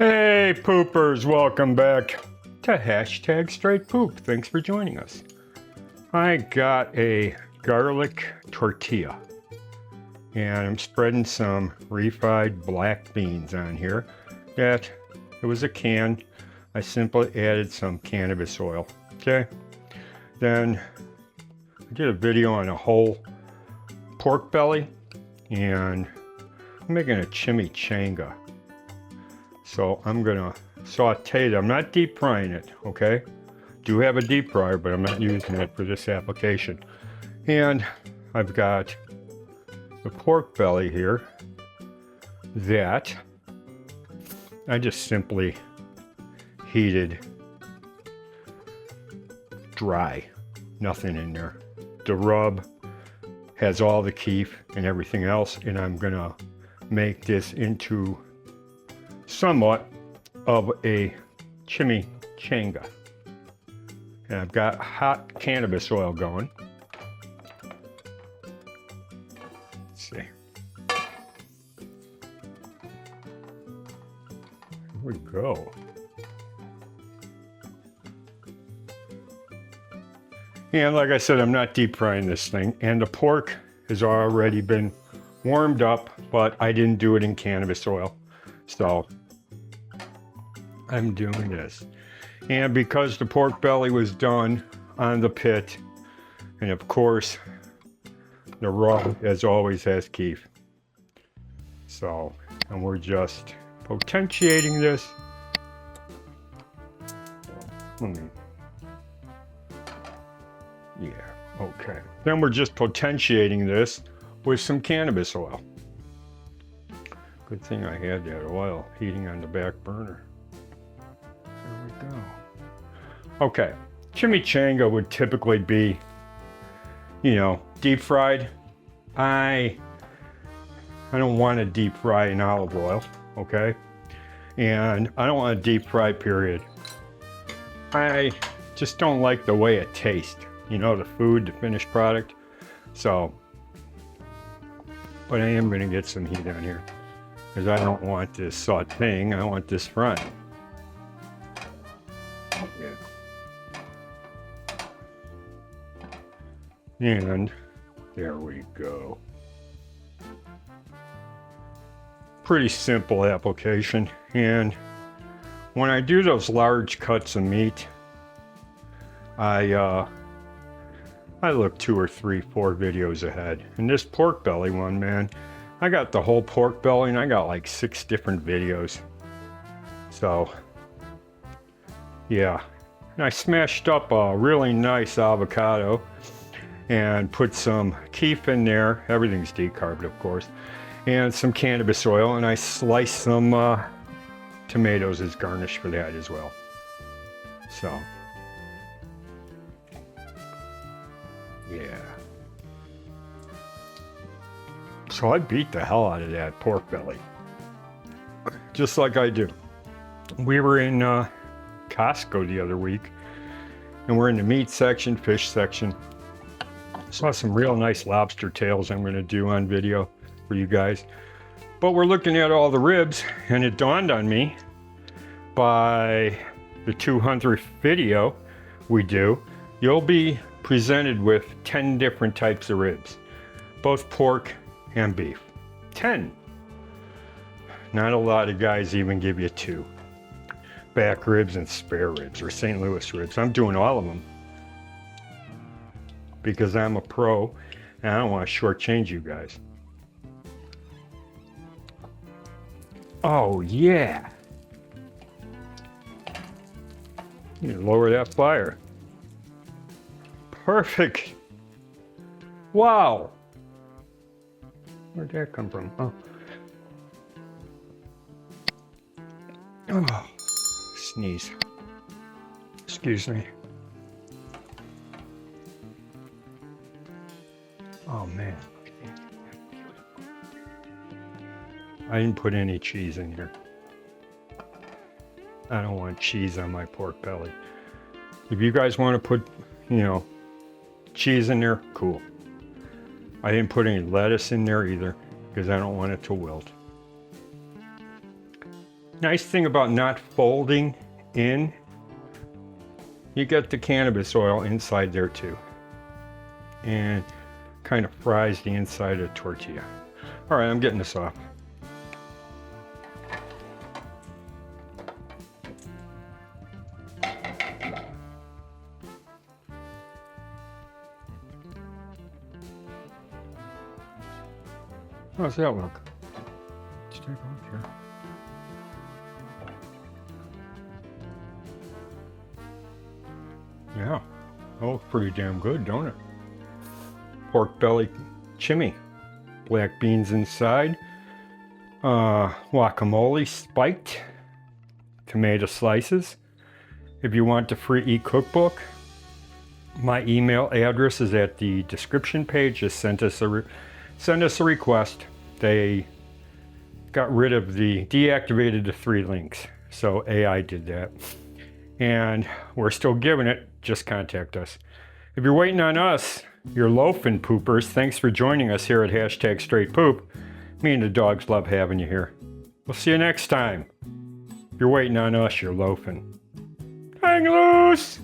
Hey poopers, welcome back to hashtag straight poop. Thanks for joining us. I got a garlic tortilla and I'm spreading some refried black beans on here. It was a can. I simply added some cannabis oil. Okay. Then I did a video on a whole pork belly and I'm making a chimichanga. So I'm gonna saute it. I'm not deep frying it, okay? Do have a deep fryer, but I'm not using it for this application. And I've got the pork belly here that I just simply heated dry. Nothing in there. The rub has all the keef and everything else, and I'm gonna make this into somewhat of a chimichanga. And I've got hot cannabis oil going. Let's see. Here we go. And like I said, I'm not deep frying this thing. And the pork has already been warmed up, but I didn't do it in cannabis oil. So I'm doing this. And because the pork belly was done on the pit, and of course, the rub, as always, has keef. So, and we're just potentiating this. Yeah, okay. Then we're just potentiating this with some cannabis oil. Good thing I had that oil heating on the back burner. There we go. Okay, chimichanga would typically be, you know, deep fried. I don't want to deep fry in olive oil, okay? And I don't want to deep fry, period. I just don't like the way it tastes. You know, the food, the finished product. So, but I am going to get some heat on here because I don't want this sauteing. I want this frying. Yeah. And there we go. Pretty simple application. And when I do those large cuts of meat, I look 2 or 3, 4 videos ahead. And this pork belly one, man, I got the whole pork belly and I got like 6 different videos. So, yeah. And I smashed up a really nice avocado and put some keef in there. Everything's decarbed, of course. And some cannabis oil, and I sliced some tomatoes as garnish for that as well. So, yeah. So I beat the hell out of that pork belly. Just like I do. We were in Costco the other week, and we're in the meat section, fish section. Saw some real nice lobster tails I'm going to do on video for you guys. But we're looking at all the ribs, and it dawned on me by the 200th video we do, you'll be presented with 10 different types of ribs, both pork and beef. 10. Not a lot of guys even give you 2. Back ribs and spare ribs, or St. Louis ribs. I'm doing all of them because I'm a pro and I don't want to shortchange you guys. Oh yeah. You lower that fire. Perfect. Wow. Where'd that come from? Oh. Oh. Sneeze. Excuse me. Oh man. I didn't put any cheese in here. I don't want cheese on my pork belly. If you guys want to put, you know, cheese in there, cool. I didn't put any lettuce in there either because I don't want it to wilt. Nice thing about not folding in, you get the cannabis oil inside there too. And kind of fries the inside of the tortilla. All right, I'm getting this off. How's that look? Let's take a look here. Yeah, that looks pretty damn good, don't it? Pork belly chimmy, black beans inside, guacamole spiked, tomato slices. If you want the free e-cookbook, my email address is at the description page. Just send us a request. They got rid of deactivated the 3 links, so AI did that. And we're still giving it, just contact us. If you're waiting on us, you're loafing poopers, thanks for joining us here at #StraightPoop. Me and the dogs love having you here. We'll see you next time. If you're waiting on us, you're loafing. Hang loose!